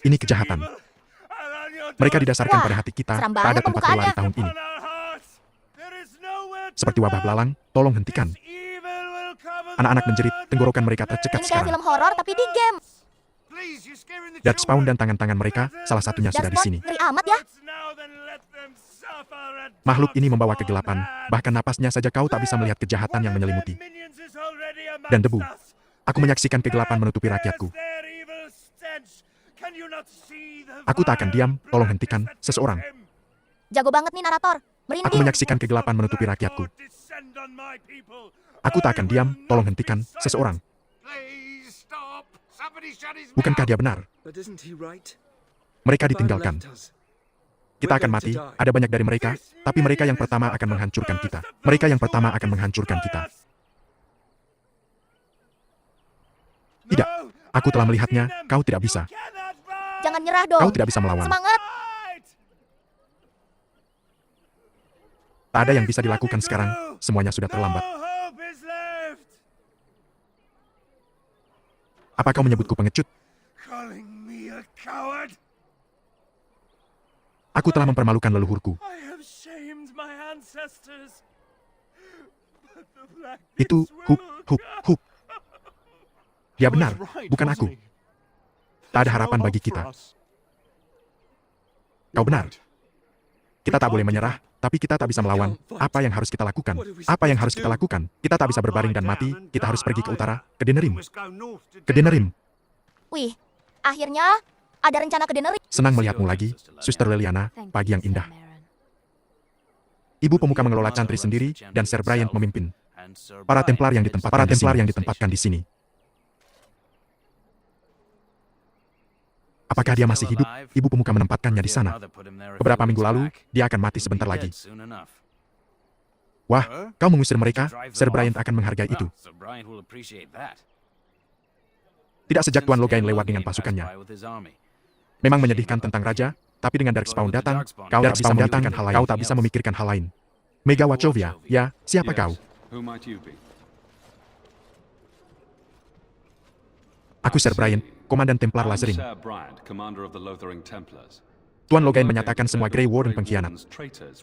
Ini kejahatan. Mereka didasarkan pada hati kita seram pada banget tempat berlari pembukaannya. tahun ini. Seperti wabah belalang, tolong hentikan. Anak-anak menjerit, tenggorokan mereka tercekat Ini kayak sekarang. film horor tapi di game. Darkspawn dan tangan-tangan mereka, salah satunya sudah di sini. Ngeri amat ya. Makhluk ini membawa kegelapan, bahkan napasnya saja kau tak bisa melihat kejahatan yang menyelimuti. Dan debu. Aku menyaksikan kegelapan menutupi rakyatku. Aku tak akan diam, tolong hentikan, seseorang. Jago banget nih narator. Aku Merinding. menyaksikan kegelapan menutupi rakyatku. Aku tak akan diam, tolong hentikan, seseorang. Bukankah dia benar? Mereka ditinggalkan. Kita akan mati, ada banyak dari mereka, tapi mereka yang pertama akan menghancurkan kita. Mereka yang pertama akan menghancurkan kita. Tidak, aku telah melihatnya, kau tidak bisa. Jangan nyerah dong. Kau tidak bisa melawan. Semangat. Tak ada yang bisa dilakukan sekarang, semuanya sudah terlambat. Apa kau menyebutku pengecut? Aku telah mempermalukan leluhurku. Itu, Hook. Dia benar, bukan aku. Tak ada harapan bagi kita. Kau benar. Kita tak boleh menyerah, tapi kita tak bisa melawan. Apa yang harus kita lakukan? Apa yang harus kita lakukan? Kita tak bisa berbaring dan mati, kita harus pergi ke utara, ke Denerim. Ke Denerim. Wih, akhirnya ada rencana ke Denerim. Senang melihatmu lagi, Suster Leliana, pagi yang indah. Ibu pemuka mengelola cantri sendiri, dan Sir Bryant memimpin. Para Templar yang ditempatkan di sini. Apakah dia masih hidup? Ibu pemuka menempatkannya di sana. Beberapa minggu lalu, dia akan mati sebentar lagi. Wah, kau mengusir mereka, Sir Bryant akan menghargai itu. Tidak sejak Tuan Loghain lewat dengan pasukannya. Memang menyedihkan tentang raja, tapi dengan Darkspawn datang, kau tak bisa memikirkan hal lain. Mega Wachovia, ya, siapa kau? Aku Sir Bryant, Komandan Templar Lazarin. Tuan Loghain menyatakan semua Grey Warden pengkhianat.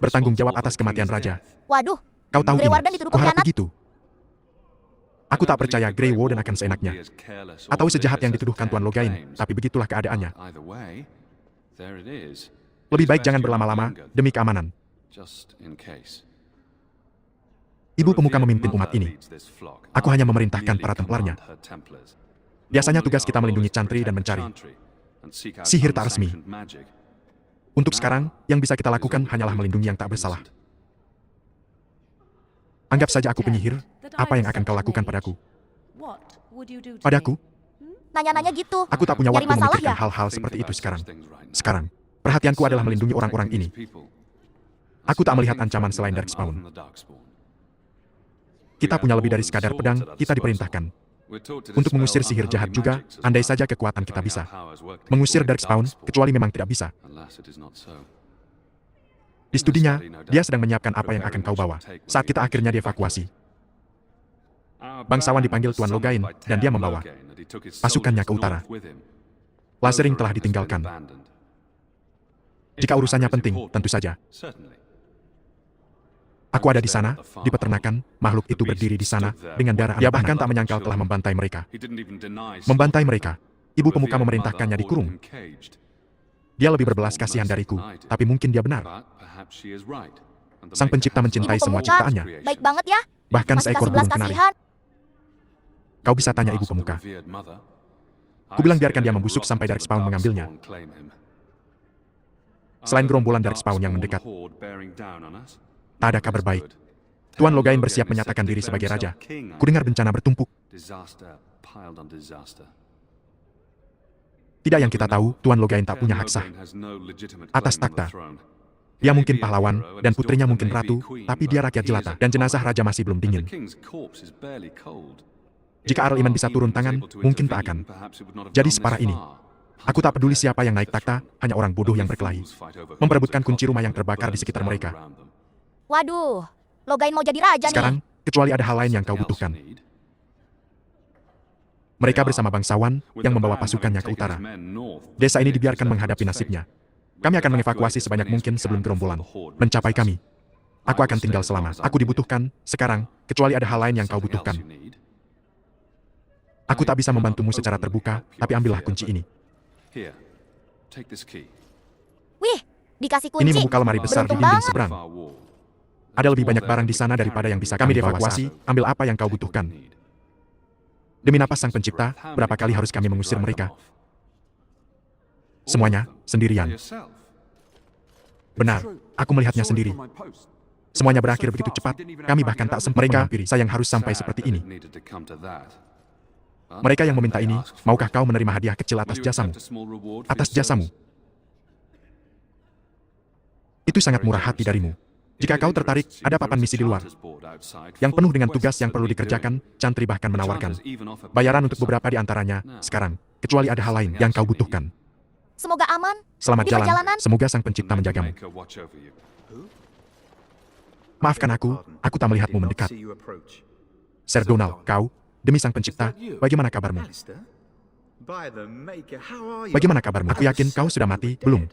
Bertanggung jawab atas kematian raja. Waduh, Kau tahu Grey ini, Warden dituduh kuharap pengkhianat. begitu. Aku tak percaya Grey Warden akan seenaknya. Atau sejahat yang dituduhkan Tuan Loghain, tapi begitulah keadaannya. Lebih baik jangan berlama-lama, demi keamanan. Ibu pemuka memimpin umat ini. Aku hanya memerintahkan para Templarnya. Biasanya tugas kita melindungi cantri dan mencari sihir tak resmi. Untuk sekarang, yang bisa kita lakukan hanyalah melindungi yang tak bersalah. Anggap saja aku penyihir, apa yang akan kau lakukan padaku? Padaku? Nanya-nanya gitu. Aku tak punya Nyari waktu masalah memikirkan ya? hal-hal seperti itu sekarang. Sekarang, perhatianku adalah melindungi orang-orang ini. Aku tak melihat ancaman selain Darkspawn. Kita punya lebih dari sekadar pedang, kita diperintahkan untuk mengusir sihir jahat juga, andai saja kekuatan kita bisa mengusir Darkspawn, kecuali memang tidak bisa. Di studinya, dia sedang menyiapkan apa yang akan kau bawa saat kita akhirnya dievakuasi. Bangsawan dipanggil Tuan Loghain, dan dia membawa pasukannya ke utara. Lazarin telah ditinggalkan. Jika urusannya penting, tentu saja. Aku ada di sana, di peternakan, makhluk itu berdiri di sana, dengan darah. Dia bahkan tak menyangkal telah membantai mereka. Membantai mereka. Ibu pemuka memerintahkannya dikurung. Dia lebih berbelas kasihan dariku, tapi mungkin dia benar. Sang pencipta mencintai Ibu semua pemuka, ciptaannya. baik banget ya. Bahkan Masih seekor kasih belas burung kenari. kasihan. Kau bisa tanya ibu pemuka. Ku bilang biarkan dia membusuk sampai Darkspawn mengambilnya. Selain gerombolan Darkspawn yang mendekat, tak ada kabar baik. Tuan Loghain bersiap menyatakan diri sebagai raja. Kudengar bencana bertumpuk. Tidak yang kita tahu, Tuan Loghain tak punya hak sah atas takhta. Dia mungkin pahlawan, dan putrinya mungkin ratu, tapi dia rakyat jelata, dan jenazah raja masih belum dingin. Jika Arl Iman bisa turun tangan, mungkin tak akan jadi separah ini. Aku tak peduli siapa yang naik takhta, hanya orang bodoh yang berkelahi memperebutkan kunci rumah yang terbakar di sekitar mereka. Waduh, Loghain mau jadi raja Sekarang, nih. kecuali ada hal lain yang kau butuhkan. Mereka bersama bangsawan yang membawa pasukannya ke utara. Desa ini dibiarkan menghadapi nasibnya. Kami akan mengevakuasi sebanyak mungkin sebelum gerombolan mencapai kami. Aku akan tinggal selama aku dibutuhkan sekarang, kecuali ada hal lain yang kau butuhkan. Aku tak bisa membantumu secara terbuka, tapi ambillah kunci ini. Wih, dikasih kunci. Ini membuka lemari besar di Beruntung dinding banget. seberang. Ada lebih banyak barang di sana daripada yang bisa kami evakuasi. Ambil apa yang kau butuhkan. Demi napas Sang Pencipta, berapa kali harus kami mengusir mereka? Semuanya, sendirian. Benar, aku melihatnya sendiri. Semuanya berakhir begitu cepat, kami bahkan tak sempat menghampiri. Sayang harus sampai seperti ini. Mereka yang meminta ini, maukah kau menerima hadiah kecil atas jasamu? Atas jasamu. Itu sangat murah hati darimu. Jika kau tertarik, ada papan misi di luar. Yang penuh dengan tugas yang perlu dikerjakan, Chantry bahkan menawarkan bayaran untuk beberapa di antaranya, sekarang, kecuali ada hal lain yang kau butuhkan. Semoga aman. Selamat Di jalan, perjalanan. semoga Sang Pencipta menjagamu. Maafkan aku tak melihatmu mendekat. Sir Donald, kau, demi Sang Pencipta, bagaimana kabarmu? Bagaimana kabarmu? Aku yakin kau sudah mati, belum?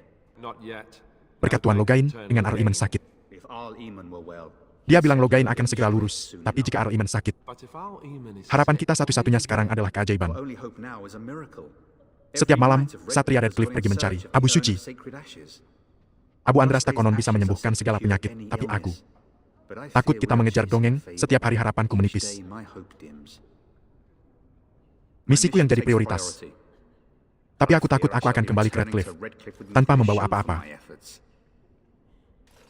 Berkat Tuan Loghain, dengan Ar-Leman sakit. Dia bilang Loghain akan segera lurus, tapi jika Ar-Leman sakit, harapan kita satu-satunya sekarang adalah keajaiban. Setiap malam, Satria Redcliffe pergi mencari abu suci. Abu Andrasta konon bisa menyembuhkan segala penyakit, tapi aku takut kita mengejar dongeng, setiap hari harapanku menipis. Misiku yang jadi prioritas. Tapi aku takut aku akan kembali ke Redcliffe, tanpa membawa apa-apa.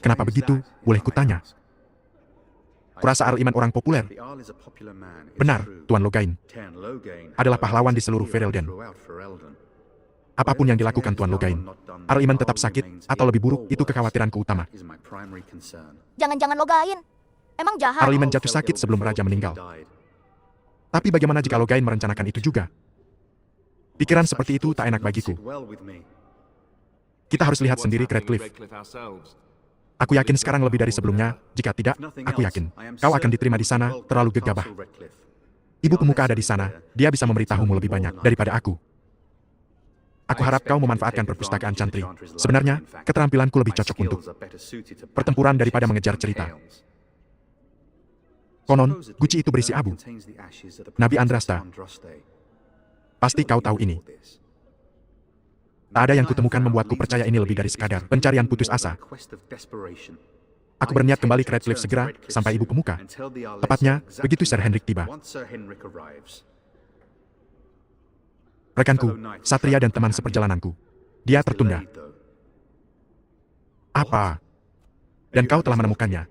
Kenapa begitu? Boleh kutanya? Kurasa Ar-Leman orang populer. Benar, Tuan Loghain adalah pahlawan di seluruh Ferelden. Apapun yang dilakukan Tuan Loghain, Ar-Leman tetap sakit, atau lebih buruk, itu kekhawatiranku utama. Jangan-jangan Loghain. Emang jahat. Ar-Leman jatuh sakit sebelum Raja meninggal. Tapi bagaimana jika Loghain merencanakan itu juga? Pikiran seperti itu tak enak bagiku. Kita harus lihat sendiri ke Redcliffe. Aku yakin sekarang lebih dari sebelumnya, jika tidak, aku yakin kau akan diterima di sana, terlalu gegabah. Ibu pemuka ada di sana, dia bisa memberitahumu lebih banyak daripada aku. Aku harap kau memanfaatkan perpustakaan Chantry. Sebenarnya, keterampilanku lebih cocok untuk pertempuran daripada mengejar cerita. Konon, guci itu berisi abu. Nabi Andrasta. Pasti kau tahu ini. Tak ada yang kutemukan membuatku percaya ini lebih dari sekadar pencarian putus asa. Aku berniat kembali ke Redcliffe segera, sampai ibu pemuka. Tepatnya, begitu Sir Henrik tiba. Rekanku, Satria dan teman seperjalananku. Dia tertunda. Apa? Dan kau telah menemukannya.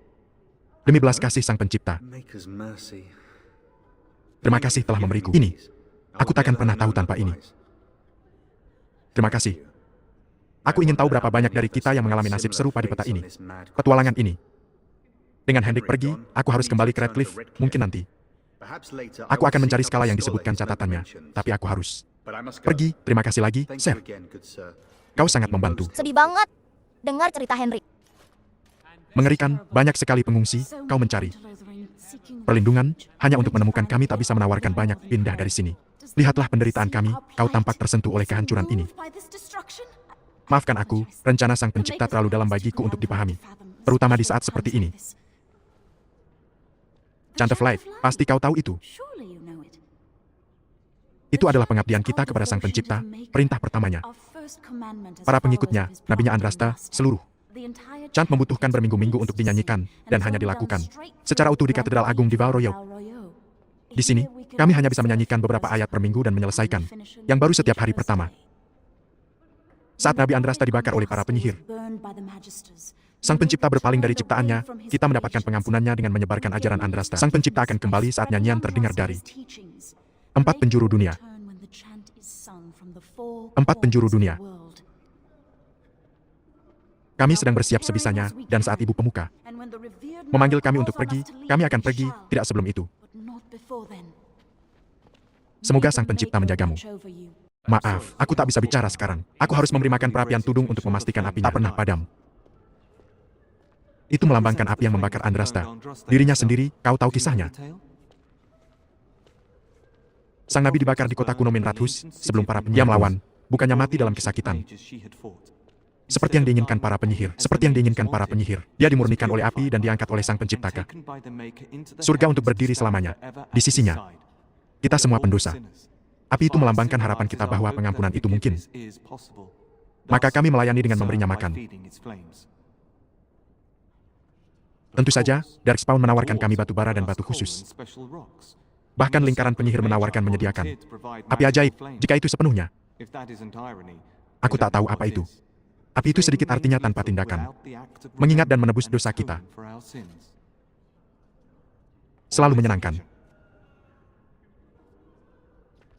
Demi belas kasih Sang Pencipta. Terima kasih telah memberiku ini. Aku takkan pernah tahu tanpa ini. Terima kasih. Aku ingin tahu berapa banyak dari kita yang mengalami nasib serupa di peta ini. Petualangan ini. Dengan Henrik pergi, aku harus kembali ke Redcliffe, mungkin nanti. Aku akan mencari skala yang disebutkan catatannya, tapi aku harus pergi. Terima kasih lagi, Sir. Kau sangat membantu. Sedih banget dengar cerita Henrik. Mengerikan, banyak sekali pengungsi, kau mencari perlindungan, hanya untuk menemukan kami tak bisa menawarkan banyak, pindah dari sini. Lihatlah penderitaan kami, kau tampak tersentuh oleh kehancuran ini. Maafkan aku, rencana Sang Pencipta terlalu dalam bagiku untuk dipahami. Terutama di saat seperti ini. Chant of Life, pasti kau tahu itu. Itu adalah pengabdian kita kepada Sang Pencipta, perintah pertamanya. Para pengikutnya, nabinya Andrasta, seluruh. Chant membutuhkan berminggu-minggu untuk dinyanyikan, dan hanya dilakukan secara utuh di Katedral Agung di Val Royeaux. Di sini, kami hanya bisa menyanyikan beberapa ayat per minggu dan menyelesaikan yang baru setiap hari pertama. Saat Nabi Andrasta dibakar oleh para penyihir, Sang Pencipta berpaling dari ciptaannya, kita mendapatkan pengampunannya dengan menyebarkan ajaran Andrasta. Sang Pencipta akan kembali saat nyanyian terdengar dari 4 penjuru dunia. 4 penjuru dunia. Kami sedang bersiap sebisanya, dan saat ibu pemuka memanggil kami untuk pergi, kami akan pergi, tidak sebelum itu. Semoga Sang Pencipta menjagamu. Maaf, aku tak bisa bicara sekarang. Aku harus memberi makan perapian tudung untuk memastikan api tak pernah padam. Itu melambangkan api yang membakar Andrasta. Dirinya sendiri, kau tahu kisahnya. Sang nabi dibakar di kota kuno Minrathus sebelum para penyihir melawan, bukannya mati dalam kesakitan. Seperti yang diinginkan para penyihir. Dia dimurnikan oleh api dan diangkat oleh Sang Pencipta ke surga untuk berdiri selamanya. Di sisinya, kita semua pendosa. Api itu melambangkan harapan kita bahwa pengampunan itu mungkin. Maka kami melayani dengan memberinya makan. Tentu saja, Darkspawn menawarkan kami batu bara dan batu khusus. Bahkan lingkaran penyihir menawarkan menyediakan api ajaib, jika itu sepenuhnya. Aku tak tahu apa itu. Api itu sedikit artinya tanpa tindakan. Mengingat dan menebus dosa kita. Selalu menyenangkan.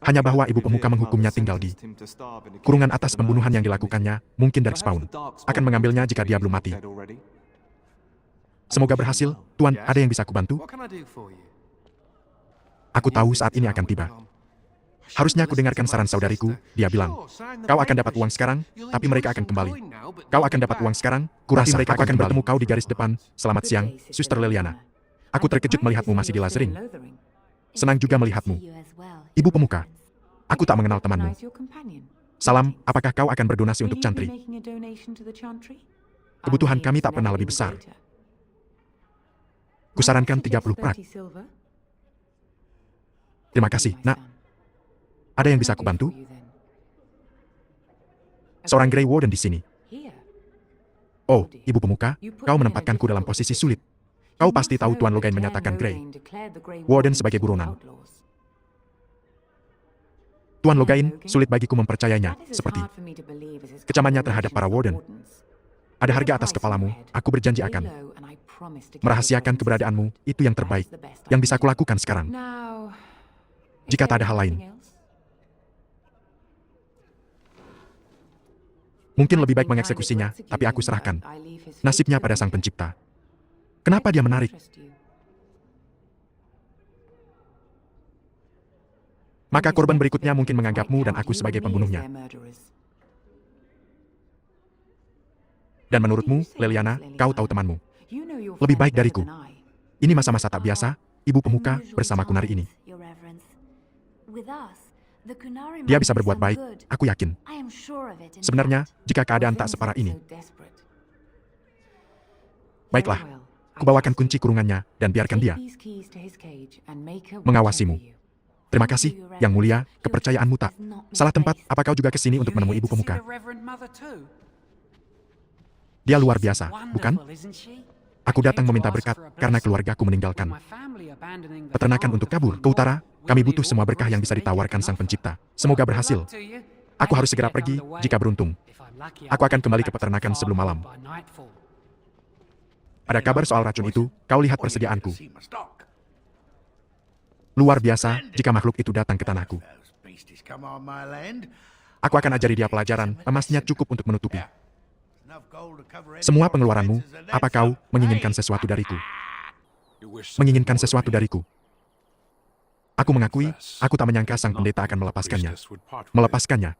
Hanya bahwa ibu pemuka menghukumnya tinggal di kurungan atas pembunuhan yang dilakukannya, mungkin Darkspawn akan mengambilnya jika dia belum mati. Semoga berhasil, Tuan, ada yang bisa kubantu? Aku tahu saat ini akan tiba. Harusnya aku dengarkan saran saudariku, dia bilang. Kau akan dapat uang sekarang, tapi mereka akan kembali. Kau akan dapat uang sekarang, kurasa mereka akan bertemu kau di garis depan. Selamat siang, Suster Leliana. Aku terkejut melihatmu masih di Lazering. Senang juga melihatmu. Ibu pemuka, aku tak mengenal temanmu. Salam, apakah kau akan berdonasi untuk Chantry? Kebutuhan kami tak pernah lebih besar. Kusarankan 30 prak. Terima kasih, nak. Ada yang bisa kubantu? Seorang Grey Warden di sini. Oh, ibu pemuka, kau menempatkanku dalam posisi sulit. Kau pasti tahu Tuan Loghain menyatakan Grey Warden sebagai buronan. Tuan Loghain, sulit bagiku mempercayainya, seperti kecamannya terhadap para Warden. Ada harga atas kepalamu, aku berjanji akan merahasiakan keberadaanmu, itu yang terbaik, yang bisa kulakukan sekarang. Jika tak ada hal lain. Mungkin lebih baik mengeksekusinya, tapi aku serahkan nasibnya pada Sang Pencipta. Kenapa dia menarik? Maka korban berikutnya mungkin menganggapmu dan aku sebagai pembunuhnya. Dan menurutmu, Leliana, kau tahu temanmu lebih baik dariku. Ini masa-masa tak biasa, ibu pemuka bersama Kunari ini. Dia bisa berbuat baik, aku yakin. Sebenarnya, jika keadaan tak separah ini. Baiklah, kubawakan kunci kurungannya dan biarkan dia mengawasimu. Terima kasih, Yang Mulia, kepercayaanmu tak salah tempat. Apa kau juga kesini untuk menemui ibu pemuka? Dia luar biasa, bukan? Aku datang meminta berkat karena keluargaku meninggalkan peternakan untuk kabur ke utara. Kami butuh semua berkah yang bisa ditawarkan Sang Pencipta. Semoga berhasil. Aku harus segera pergi, jika beruntung. Aku akan kembali ke peternakan sebelum malam. Ada kabar soal racun itu, kau lihat persediaanku. Luar biasa, jika makhluk itu datang ke tanahku. Aku akan ajari dia pelajaran, emasnya cukup untuk menutupi semua pengeluaranmu. Apa kau menginginkan sesuatu dariku? Menginginkan sesuatu dariku? Aku mengakui, aku tak menyangka Sang Pendeta akan melepaskannya.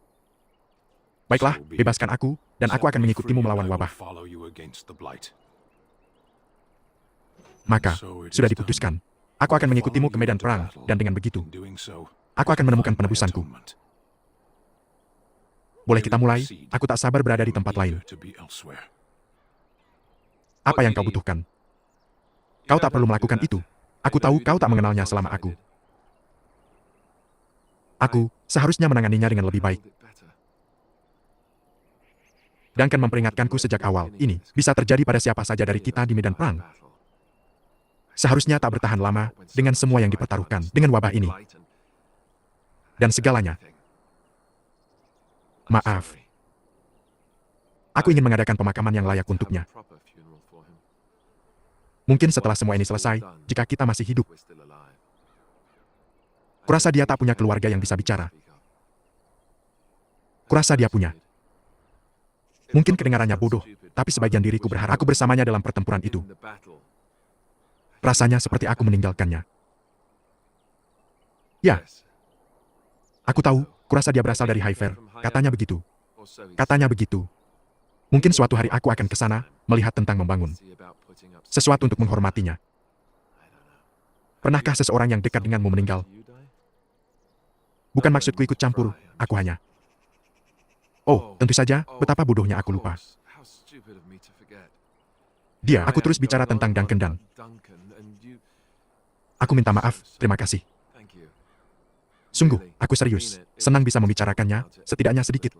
Baiklah, bebaskan aku, dan aku akan mengikutimu melawan wabah. Maka, sudah diputuskan. Aku akan mengikutimu ke medan perang, dan dengan begitu, aku akan menemukan penebusanku. Boleh kita mulai? Aku tak sabar berada di tempat lain. Apa yang kau butuhkan? Kau tak perlu melakukan itu. Aku tahu kau tak mengenalnya selama aku. Aku seharusnya menanganinya dengan lebih baik. Duncan memperingatkanku sejak awal, ini bisa terjadi pada siapa saja dari kita di medan perang. Seharusnya tak bertahan lama dengan semua yang dipertaruhkan dengan wabah ini. Dan segalanya. Maaf. Aku ingin mengadakan pemakaman yang layak untuknya. Mungkin setelah semua ini selesai, jika kita masih hidup. Kurasa dia tak punya keluarga yang bisa bicara. Kurasa dia punya. Mungkin kedengarannya bodoh, tapi sebagian diriku berharap aku bersamanya dalam pertempuran itu. Rasanya seperti aku meninggalkannya. Ya. Aku tahu, kurasa dia berasal dari Highfair. Katanya begitu. Katanya begitu. Mungkin suatu hari aku akan ke sana, melihat tentang membangun sesuatu untuk menghormatinya. Pernahkah seseorang yang dekat denganmu meninggal? Bukan maksudku ikut campur, aku hanya... Oh, tentu saja, betapa bodohnya aku lupa. Dia, aku terus bicara tentang Duncan dan... Aku minta maaf, terima kasih. Sungguh, aku serius. Senang bisa membicarakannya, setidaknya sedikit.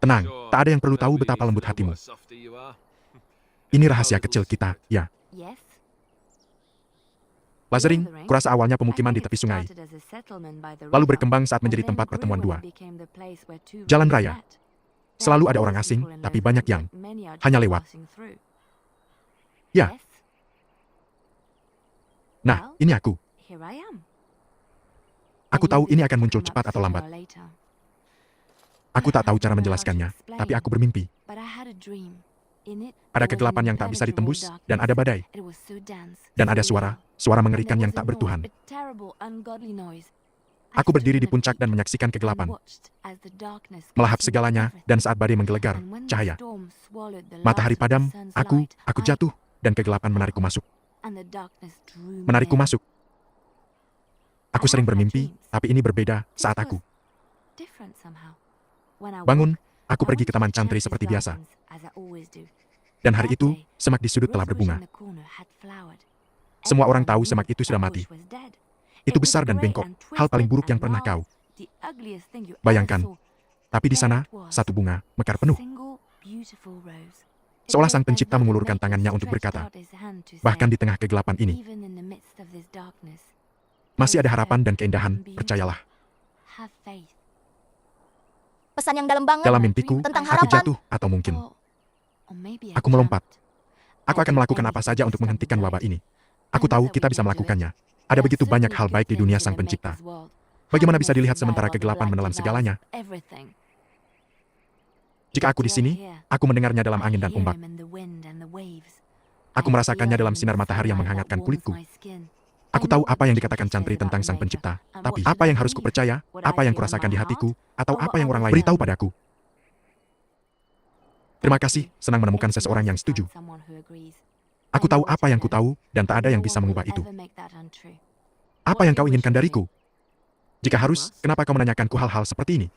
Tenang, tak ada yang perlu tahu betapa lembut hatimu. Ini rahasia kecil kita, ya. Lazering, kurasa awalnya pemukiman di tepi sungai, lalu berkembang saat menjadi tempat pertemuan dua. Jalan raya. Selalu ada orang asing, tapi banyak yang hanya lewat. Ya. Nah, ini aku. Aku tahu ini akan muncul cepat atau lambat. Aku tak tahu cara menjelaskannya, tapi aku bermimpi. Ada kegelapan yang tak bisa ditembus, dan ada badai. Dan ada suara mengerikan yang tak bertuhan. Aku berdiri di puncak dan menyaksikan kegelapan. Melahap segalanya, dan saat badai menggelegar, cahaya. Matahari padam, aku jatuh, dan kegelapan menarikku masuk. Menarikku masuk. Aku sering bermimpi, tapi ini berbeda saat aku bangun. Aku pergi ke taman Chantry seperti biasa. Dan hari itu, semak di sudut telah berbunga. Semua orang tahu semak itu sudah mati. Itu besar dan bengkok, hal paling buruk yang pernah kau bayangkan. Tapi di sana, satu bunga mekar penuh. Seolah sang pencipta mengulurkan tangannya untuk berkata, bahkan di tengah kegelapan ini, masih ada harapan dan keindahan, percayalah. Pesan yang dalam banget. Dalam mimpiku, Tentang aku harapan. jatuh atau mungkin aku melompat. Aku akan melakukan apa saja untuk menghentikan wabah ini. Aku tahu kita bisa melakukannya. Ada begitu banyak hal baik di dunia sang pencipta. Bagaimana bisa dilihat sementara kegelapan menelan segalanya? Jika aku di sini, aku mendengarnya dalam angin dan ombak. Aku merasakannya dalam sinar matahari yang menghangatkan kulitku. Aku tahu apa yang dikatakan Chantry tentang sang pencipta. Tapi apa yang harus kupercaya, apa yang kurasakan di hatiku, atau apa yang orang lain beritahu padaku? Terima kasih, senang menemukan seseorang yang setuju. Aku tahu apa yang ku tahu, dan tak ada yang bisa mengubah itu. Apa yang kau inginkan dariku? Jika harus, kenapa kau menanyakanku hal-hal seperti ini?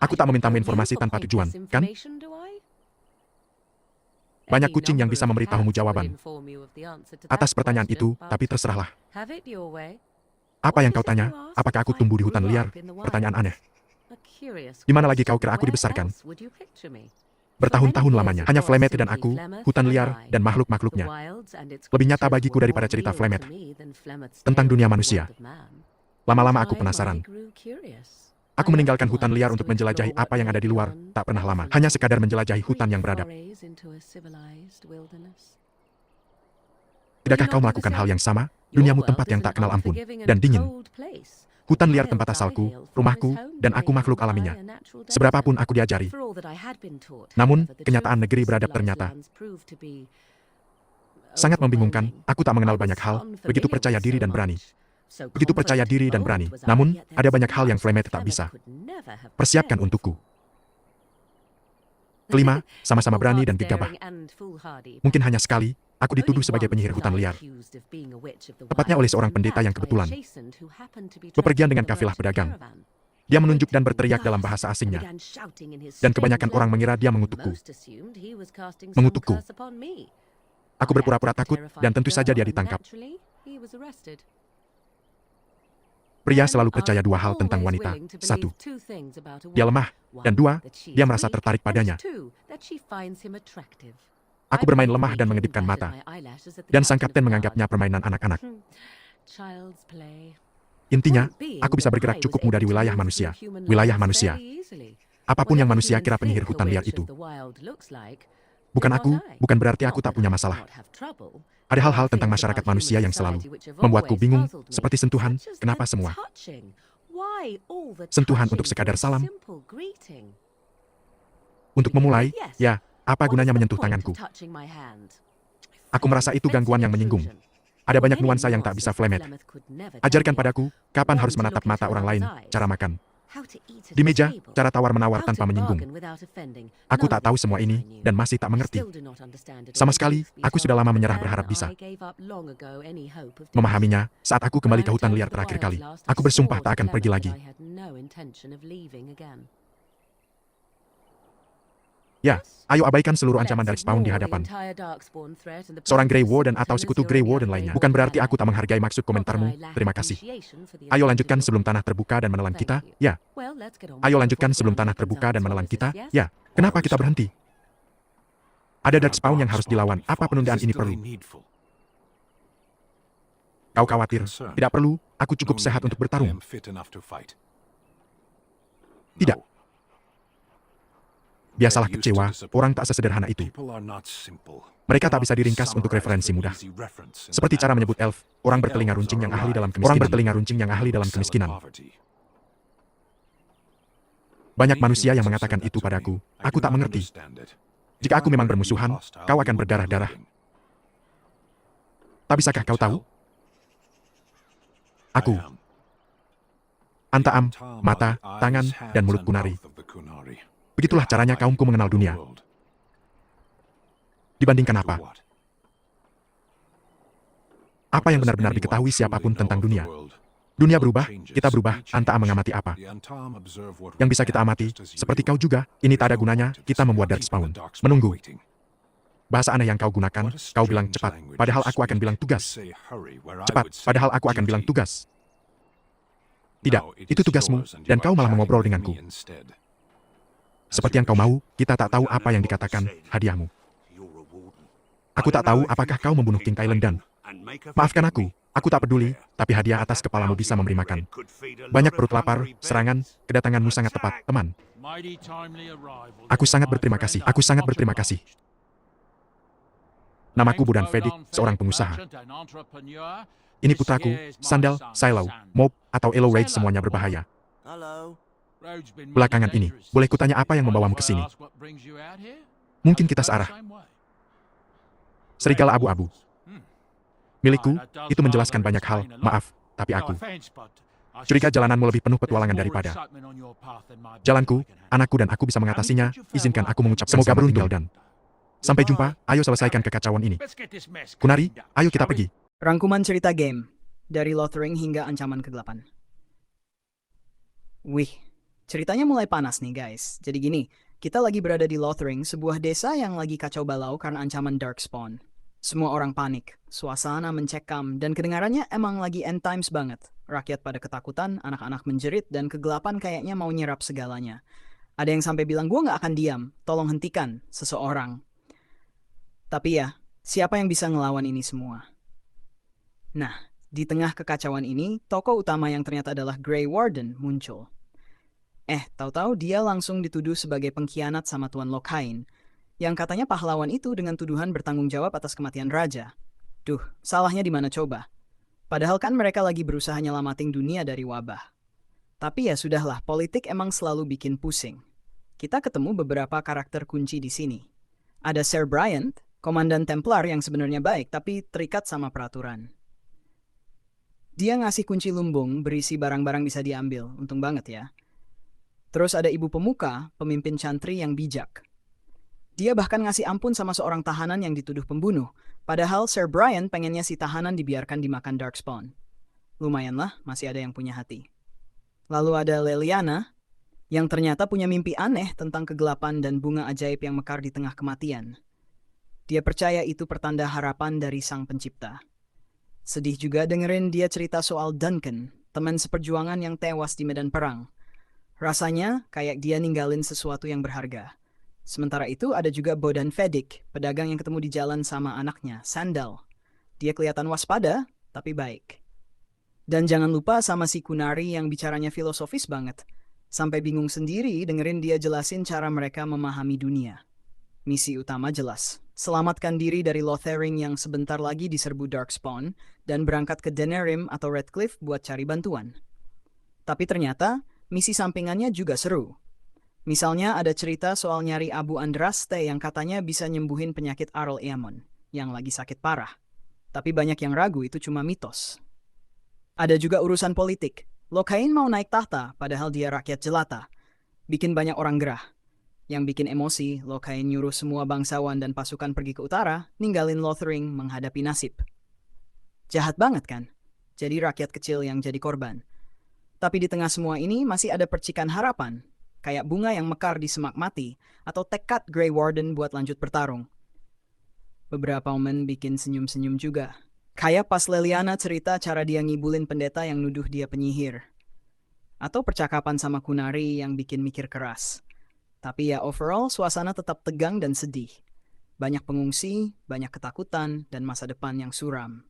Aku tak memintamu informasi tanpa tujuan, kan? Banyak kucing yang bisa memberitahumu jawaban atas pertanyaan itu, tapi terserahlah. Apa yang kau tanya? Apakah aku tumbuh di hutan liar? Pertanyaan aneh. Di mana lagi kau kira aku dibesarkan? Bertahun-tahun lamanya, hanya Flamet dan aku, hutan liar, dan makhluk-makhluknya. Lebih nyata bagiku daripada cerita Flamet tentang dunia manusia. Lama-lama aku penasaran. Aku meninggalkan hutan liar untuk menjelajahi apa yang ada di luar, tak pernah lama. Hanya sekadar menjelajahi hutan yang beradab. Tidakkah kau melakukan hal yang sama? Duniamu tempat yang tak kenal ampun, dan dingin. Hutan liar tempat asalku, rumahku, dan aku makhluk alaminya. Seberapapun aku diajari. Namun, kenyataan negeri beradab ternyata sangat membingungkan. Aku tak mengenal banyak hal, begitu percaya diri dan berani. Begitu percaya diri dan berani. Namun, ada banyak hal yang Flamet tak bisa persiapkan untukku. Kelima, sama-sama berani dan gegabah. Mungkin hanya sekali, aku dituduh sebagai penyihir hutan liar. Tepatnya oleh seorang pendeta yang kebetulan bepergian dengan kafilah pedagang. Dia menunjuk dan berteriak dalam bahasa asingnya. Dan kebanyakan orang mengira dia mengutukku. Mengutukku. Aku berpura-pura takut, dan tentu saja dia ditangkap. Pria selalu percaya dua hal tentang wanita. Satu, dia lemah. Dan dua, dia merasa tertarik padanya. Aku bermain lemah dan mengedipkan mata. Dan sang kapten menganggapnya permainan anak-anak. Intinya, aku bisa bergerak cukup mudah di wilayah manusia. Wilayah manusia. Apapun yang manusia kira penyihir hutan liar itu. Bukan berarti aku tak punya masalah. Ada hal-hal tentang masyarakat manusia yang selalu membuatku bingung, seperti sentuhan, kenapa semua sentuhan untuk sekadar salam. Untuk memulai, ya, apa gunanya menyentuh tanganku? Aku merasa itu gangguan yang menyinggung. Ada banyak nuansa yang tak bisa Flamet ajarkan padaku, kapan harus menatap mata orang lain, cara makan, Di meja, cara tawar-menawar tanpa menyinggung. Aku tak tahu semua ini dan masih tak mengerti. Sama sekali, aku sudah lama menyerah berharap bisa memahaminya saat aku kembali ke hutan liar terakhir kali. Aku bersumpah tak akan pergi lagi. Ya, ayo abaikan seluruh ancaman dari Spawn di hadapan seorang Grey Warden atau sekutu Grey Warden lainnya. Bukan berarti aku tak menghargai maksud komentarmu. Terima kasih. Ayo lanjutkan sebelum tanah terbuka dan menelan kita. Ya. Ayo lanjutkan sebelum tanah terbuka dan menelan kita. Ya. Kenapa kita berhenti? Ada Darkspawn yang harus dilawan. Apa penundaan ini perlu? Kau khawatir? Tidak perlu. Aku cukup sehat untuk bertarung. Tidak. Biasalah kecewa, orang tak sesederhana itu. Mereka tak bisa diringkas untuk referensi mudah. Seperti cara menyebut elf, orang bertelinga runcing yang ahli dalam kemiskinan. Banyak manusia yang mengatakan itu padaku. Aku tak mengerti. Jika aku memang bermusuhan, kau akan berdarah-darah. Tak bisakah kau tahu? Aku. Antaam, mata, tangan, dan mulut Kunari. Begitulah caranya kaumku mengenal dunia. Dibandingkan apa? Apa yang benar-benar diketahui siapapun tentang dunia? Dunia berubah, kita berubah, Antaam mengamati apa? Yang bisa kita amati, seperti kau juga, ini tak ada gunanya, kita membuat Darkspawn. Menunggu. Bahasa aneh yang kau gunakan, kau bilang cepat, padahal aku akan bilang tugas. Cepat, padahal aku akan bilang tugas. Tidak, itu tugasmu, dan kau malah mengobrol denganku. Seperti yang kau mau, kita tak tahu apa yang dikatakan, hadiahmu. Aku tak tahu apakah kau membunuh King Kylan dan... Maafkan aku tak peduli, tapi hadiah atas kepalamu bisa memberi makan. Banyak perut lapar, serangan, kedatanganmu sangat tepat, teman. Aku sangat berterima kasih. Namaku Budan Fedik, seorang pengusaha. Ini putraku, Sandal, Silo, Mob, atau Elo Rage semuanya berbahaya. Belakangan ini, boleh kutanya apa yang membawamu ke sini? Mungkin kita searah. Serigala abu-abu. Milikku, itu menjelaskan banyak hal, maaf, tapi aku curiga jalananmu lebih penuh petualangan daripada jalanku, anakku dan aku bisa mengatasinya, izinkan aku mengucapkan semoga beruntung dan sampai jumpa, ayo selesaikan kekacauan ini. Kunari, ayo kita pergi. Rangkuman cerita game, dari Lothering hingga Ancaman Kegelapan. Wih, ceritanya mulai panas nih guys. Jadi gini, kita lagi berada di Lothering, sebuah desa yang lagi kacau balau karena ancaman Darkspawn. Semua orang panik, suasana mencekam, dan kedengarannya emang lagi end times banget. Rakyat pada ketakutan, anak-anak menjerit, dan kegelapan kayaknya mau nyerap segalanya. Ada yang sampai bilang, gue gak akan diam, tolong hentikan seseorang. Tapi ya, siapa yang bisa ngelawan ini semua? Nah, di tengah kekacauan ini, tokoh utama yang ternyata adalah Grey Warden muncul. Tahu-tahu dia langsung dituduh sebagai pengkhianat sama Tuan Lockhine, yang katanya pahlawan itu dengan tuduhan bertanggung jawab atas kematian raja. Duh, salahnya di mana coba? Padahal kan mereka lagi berusaha nyelamatin dunia dari wabah. Tapi ya sudahlah, politik emang selalu bikin pusing. Kita ketemu beberapa karakter kunci di sini. Ada Sir Bryant, komandan Templar yang sebenarnya baik tapi terikat sama peraturan. Dia ngasih kunci lumbung berisi barang-barang bisa diambil, untung banget ya. Terus ada ibu pemuka, pemimpin cantri yang bijak. Dia bahkan ngasih ampun sama seorang tahanan yang dituduh pembunuh, padahal Sir Brian pengennya si tahanan dibiarkan dimakan Darkspawn. Lumayanlah, masih ada yang punya hati. Lalu ada Leliana, yang ternyata punya mimpi aneh tentang kegelapan dan bunga ajaib yang mekar di tengah kematian. Dia percaya itu pertanda harapan dari Sang Pencipta. Sedih juga dengerin dia cerita soal Duncan, teman seperjuangan yang tewas di medan perang. Rasanya kayak dia ninggalin sesuatu yang berharga. Sementara itu ada juga Bodan Fedik, pedagang yang ketemu di jalan sama anaknya, Sandal. Dia kelihatan waspada, tapi baik. Dan jangan lupa sama si Kunari yang bicaranya filosofis banget. Sampai bingung sendiri dengerin dia jelasin cara mereka memahami dunia. Misi utama jelas, selamatkan diri dari Lothering yang sebentar lagi diserbu Darkspawn dan berangkat ke Denerim atau Redcliffe buat cari bantuan. Tapi ternyata, misi sampingannya juga seru. Misalnya ada cerita soal nyari Abu Andraste yang katanya bisa nyembuhin penyakit Arl Eamon yang lagi sakit parah. Tapi banyak yang ragu itu cuma mitos. Ada juga urusan politik. Lokain mau naik tahta padahal dia rakyat jelata. Bikin banyak orang gerah. Yang bikin emosi, Lokain nyuruh semua bangsawan dan pasukan pergi ke utara, ninggalin Lothering menghadapi nasib. Jahat banget kan? Jadi rakyat kecil yang jadi korban. Tapi di tengah semua ini masih ada percikan harapan. Kayak bunga yang mekar di semak mati, atau tekad Grey Warden buat lanjut bertarung. Beberapa momen bikin senyum-senyum juga. Kayak pas Leliana cerita cara dia ngibulin pendeta yang nuduh dia penyihir. Atau percakapan sama Kunari yang bikin mikir keras. Tapi ya overall suasana tetap tegang dan sedih. Banyak pengungsi, banyak ketakutan, dan masa depan yang suram.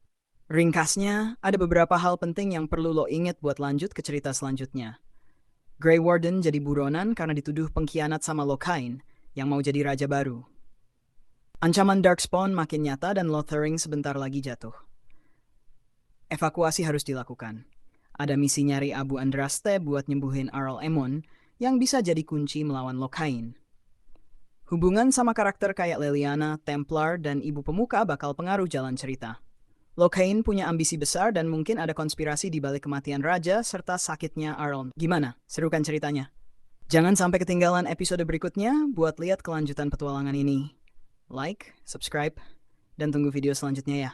Ringkasnya, ada beberapa hal penting yang perlu lo inget buat lanjut ke cerita selanjutnya. Grey Warden jadi buronan karena dituduh pengkhianat sama Lokain yang mau jadi raja baru. Ancaman Darkspawn makin nyata dan Lothering sebentar lagi jatuh. Evakuasi harus dilakukan. Ada misi nyari Abu Andraste buat nyembuhin Arl Emon yang bisa jadi kunci melawan Lokain. Hubungan sama karakter kayak Leliana, Templar, dan Ibu Pemuka bakal pengaruh jalan cerita. Lokain punya ambisi besar dan mungkin ada konspirasi di balik kematian raja serta sakitnya Arl. Gimana? Seru kan ceritanya? Jangan sampai ketinggalan episode berikutnya buat lihat kelanjutan petualangan ini. Like, subscribe, dan tunggu video selanjutnya ya.